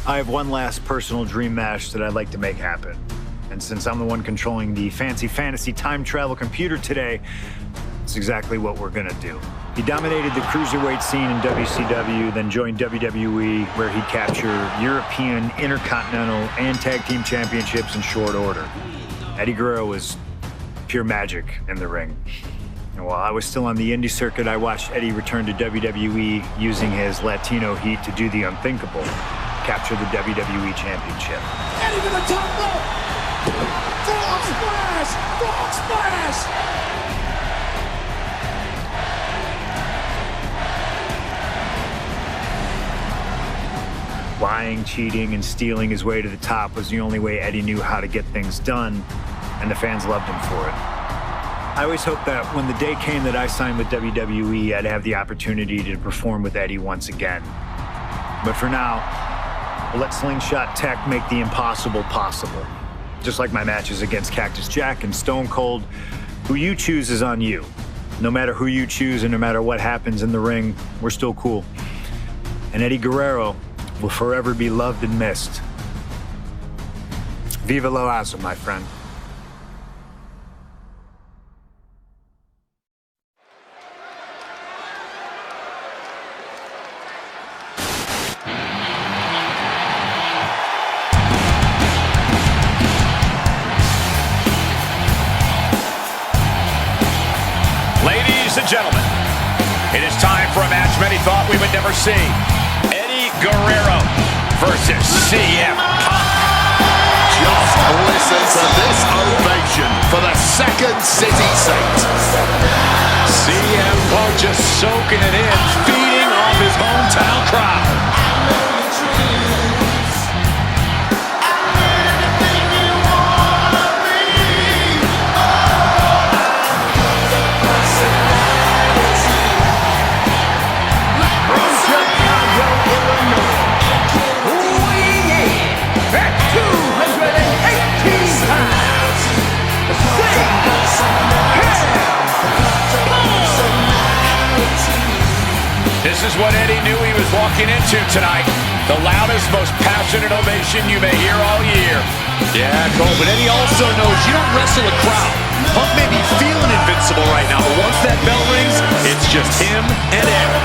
I have one last personal dream match that I'd like to make happen. And since I'm the one controlling the fancy fantasy time travel computer today, it's exactly what we're gonna do. He dominated the cruiserweight scene in WCW, then joined WWE, where he captured European, Intercontinental, and Tag Team Championships in short order. Eddie Guerrero was pure magic in the ring. And while I was still on the indie circuit, I watched Eddie return to WWE using his Latino heat to do the unthinkable, capture the WWE Championship. Eddie to the top rope! Frog splash! Frog splash! Lying, cheating, and stealing his way to the top was the only way Eddie knew how to get things done, and the fans loved him for it. I always hoped that when the day came that I signed with WWE, I'd have the opportunity to perform with Eddie once again. But for now, we'll let Slingshot Tech make the impossible possible. Just like my matches against Cactus Jack and Stone Cold, who you choose is on you. No matter who you choose and no matter what happens in the ring, we're still cool. And Eddie Guerrero will forever be loved and missed. Viva la raza, my friend. Ladies and gentlemen, it is time for a match many thought we would never see. Eddie Guerrero versus CM Punk. Just listen to this ovation for the second city saint. CM Punk just soaking it in, feeding off his hometown crowd. This is what Eddie knew he was walking into tonight. The loudest, most passionate ovation you may hear all year. Yeah, Cole, but Eddie also knows you don't wrestle a crowd. Punk may be feeling invincible right now, but once that bell rings, it's just him and Eddie.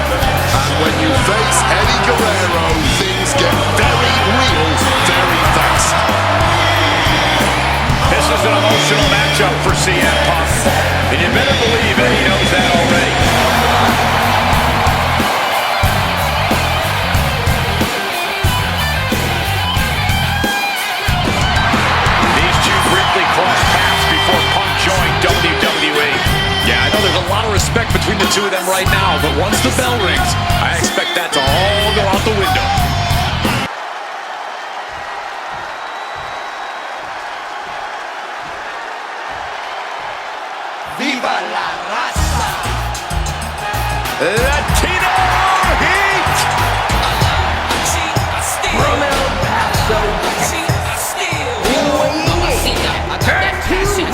And when you face Eddie Guerrero, things get very real very fast. This is an emotional matchup for CM Punk, and you better believe Eddie knows that already. WWE. Yeah, I know there's a lot of respect between the two of them right now, but once the bell rings, I expect that to all go out the window. Viva la raza! Latino Heat! Romeo Paso, at 228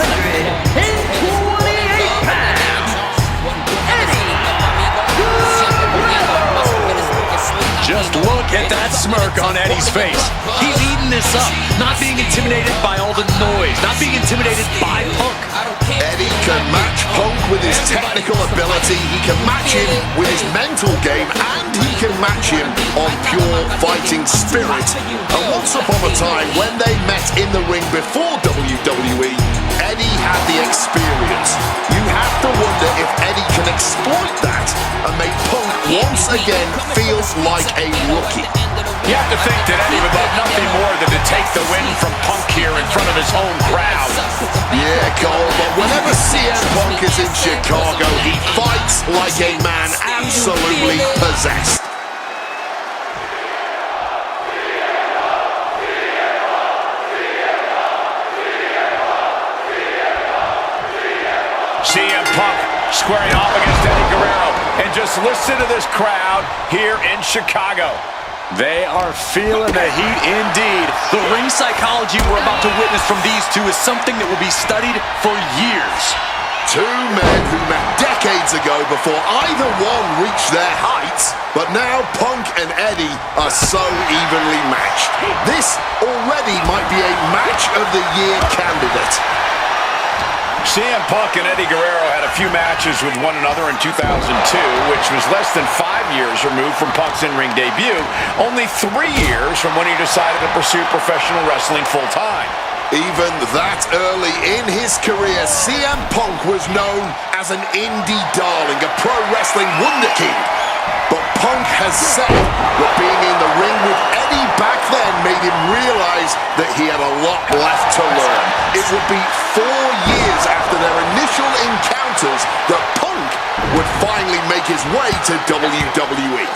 pounds, Eddie Guerrero. Just look at that smirk on Eddie's face. He's eating this up, not being intimidated by all the noise, not being intimidated by Punk. Eddie can match Punk with his technical ability, he can match him with his mental game, and he can match him on pure fighting spirit. And once upon a time, when they met in the ring before WWE, Eddie had the experience. You have to wonder if Eddie can exploit that and make Punk once again feel like a rookie. You have to think that Eddie would love nothing more than to take the win from Punk here in front of his home crowd. Yeah, Cole, but whenever CM Punk is in Chicago, he fights like a man absolutely possessed. CM Punk squaring off against Eddie Guerrero. And just listen to this crowd here in Chicago. They are feeling the heat indeed. The ring psychology we're about to witness from these two is something that will be studied for years. Two men who met decades ago before either one reached their heights, but now Punk and Eddie are so evenly matched. this already might be a match of the year candidate. CM Punk and Eddie Guerrero had a few matches with one another in 2002, which was less than 5 years removed from Punk's in-ring debut, only 3 years from when he decided to pursue professional wrestling full-time. Even that early in his career, CM Punk was known as an indie darling, a pro wrestling wunderkind. But Punk has said that being in the ring with Eddie back then made him realize that he had a lot left to learn. It would be 4 years after their initial encounters that Punk would finally make his way to WWE.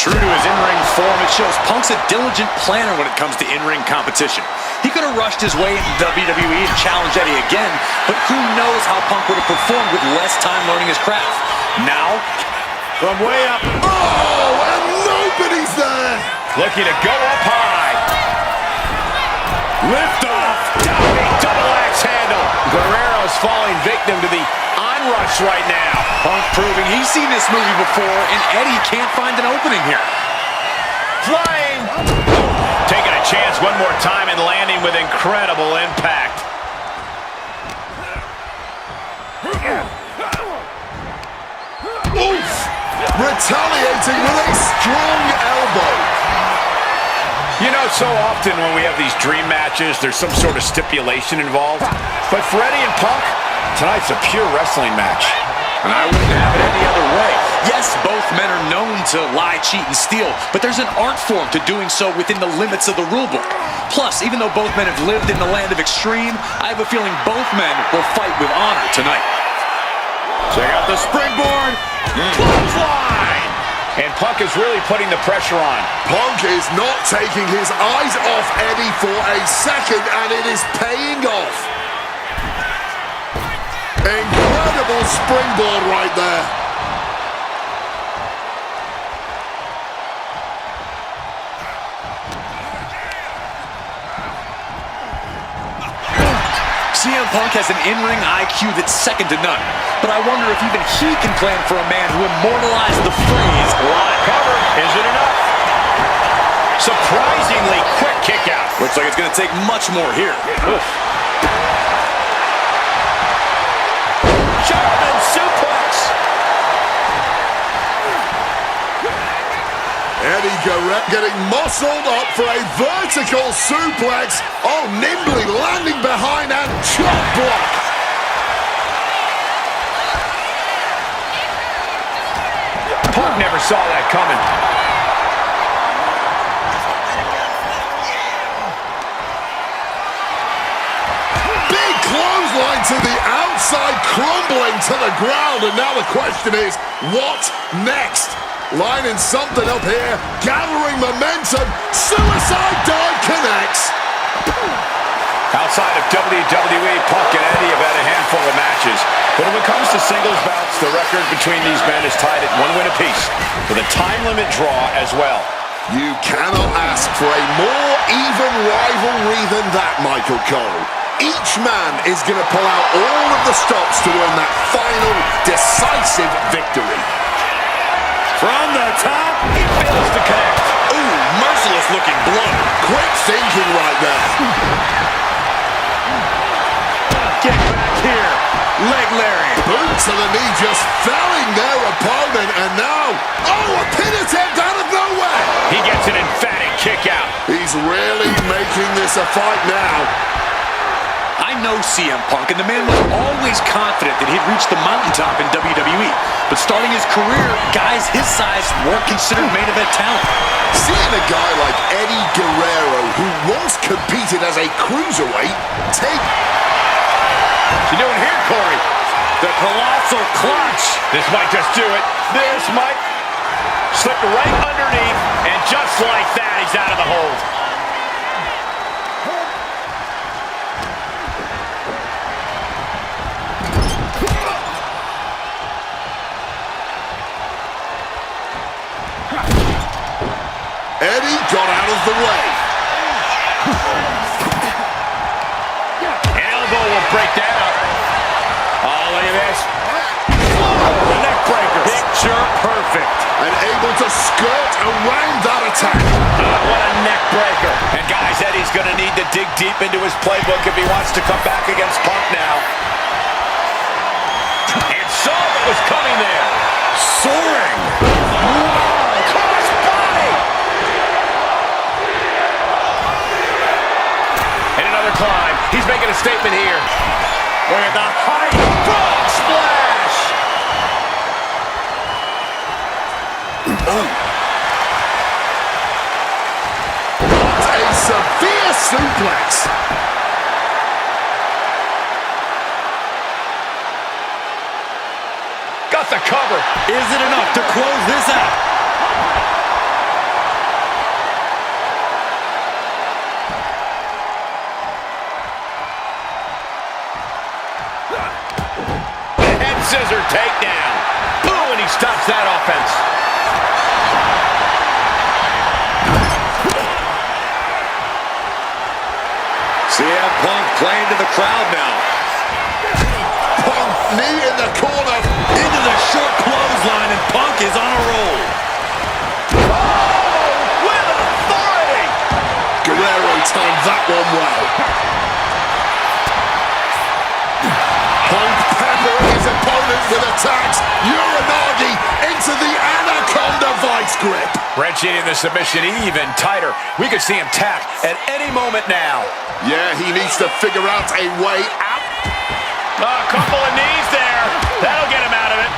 True to his in-ring form, it shows Punk's a diligent planner when it comes to in-ring competition. He could have rushed his way into WWE and challenged Eddie again, but who knows how Punk would have performed with less time learning his craft. Now, From way up, Oh, and nobody's there! looking to go up high. Lift off, diving double axe handle. Guerrero's falling victim to the onrush right now. Punk proving he's seen this movie before, and Eddie can't find an opening here. Flying. Taking a chance one more time and landing with incredible impact. Oof! Retaliating with a strong elbow. You know, so often when we have these dream matches, there's some sort of stipulation involved. But for Eddie and Punk, tonight's a pure wrestling match. And I wouldn't have it any other way. Yes, both men are known to lie, cheat, and steal, but there's an art form to doing so within the limits of the rulebook. Plus, even though both men have lived in the land of extreme, I have a feeling both men will fight with honor tonight. Check out the springboard. Clothesline. And Punk is really putting the pressure on. Punk is not taking his eyes off Eddie for a second, and it is paying off. Incredible springboard right there. CM Punk has an in-ring IQ that's second to none. But I wonder if even he can plan for a man who immortalized the phrase, Line cover. Is it enough? Surprisingly quick kick out. looks like it's going to take much more here. Oof. German suplex. Eddie Guerrero getting muscled up for a vertical suplex. Oh, nimbly landing behind and chop block. Punk never saw that coming. Big clothesline to the outside, crumbling to the ground. And now the question is, what next? Lining something up here, gathering momentum. Suicide dive connects. Outside of WWE, Punk and Eddie have had a handful of matches. But when it comes to singles bouts, the record between these men is tied at 1 win apiece, with a time limit draw as well. You cannot ask for a more even rivalry than that, Michael Cole. Each man is going to pull out all of the stops to earn that final, decisive victory. From the top, he fails to connect. Ooh, merciless looking blow. Quick thinking right there. Get back here. Leg lariat. Boot to the knee, just felling their opponent, and now, oh, a pin attempt out of nowhere. He gets an emphatic kick out. He's really making this a fight now. I know CM Punk, and the man was always confident that he'd reach the mountaintop in WWE. But starting his career, guys his size weren't considered main event talent. Seeing a guy like Eddie Guerrero, who once competed as a cruiserweight, take... What's he doing here, Corey? The colossal clutch. This might just do it. This might slip right underneath, and just like that, he's out of the hold. Eddie got out of the way. Elbow will break down. Oh, look at this. The neck breaker. Picture perfect. And able to skirt around that attack. What a neck Backbreaker. And guys, Eddie's going to need to dig deep into his playbook if he wants to come back against Punk now. And saw what was coming there. Soaring. Whoa, crossbody. And another climb. He's making a statement here. Look at the height. Frog splash. Oh. What a severe suplex. Got the cover. Is it enough to close this out? Head scissor takedown. Boom, and he stops that offense. CM Punk playing to the crowd now. Punk, knee in the corner. Into the short clothesline, and Punk is on a roll. Oh, with authority. Guerrero timed that one well. Punk peppering his opponent with attacks. Uranagi into the Anaconda Vice Grip. Wrenching in the submission even tighter. We could see him tap at any moment now. Yeah, he needs to figure out a way out. A couple of knees there. That'll get him out of it.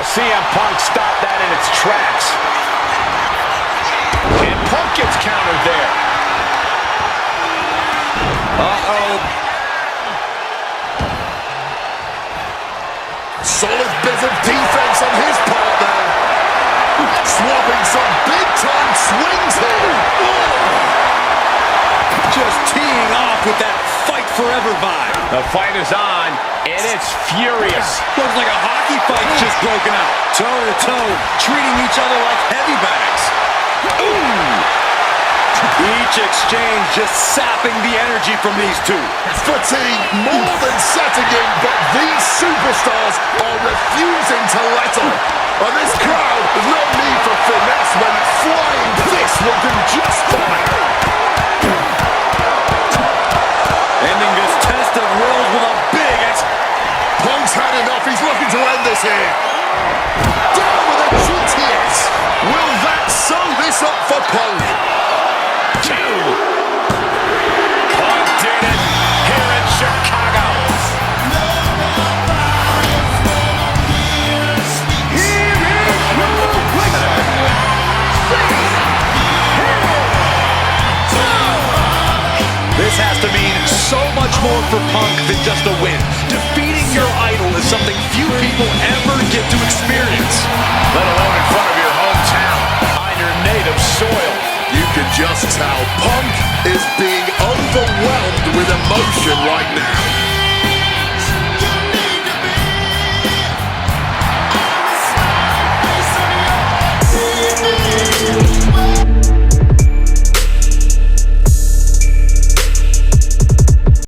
CM Punk stopped that in its tracks. And Punk gets countered there. Uh-oh. Solid bit of defense on his part there. Swapping some big-time swings here. Just teeing off with that fight forever vibe. The fight is on, and it's furious. Looks like a hockey fight's just broken out. Toe to toe, treating each other like heavy bags. Ooh! Each exchange just sapping the energy from these two. Fatigue more than setting in, but these superstars are refusing to let up. And this crowd, there's no need for finesse when flying fists will do just fine. Ending this test of wills with a big Punk's had enough, he's looking to end this here. Down with a GTS. Will that sew this up for Punk? Punk did it here in Chicago. This has to mean so much more for Punk than just a win. Defeating your idol is something few people ever get to experience. Let alone in front of your hometown, on your native soil. You can just tell Punk is being overwhelmed with emotion right now.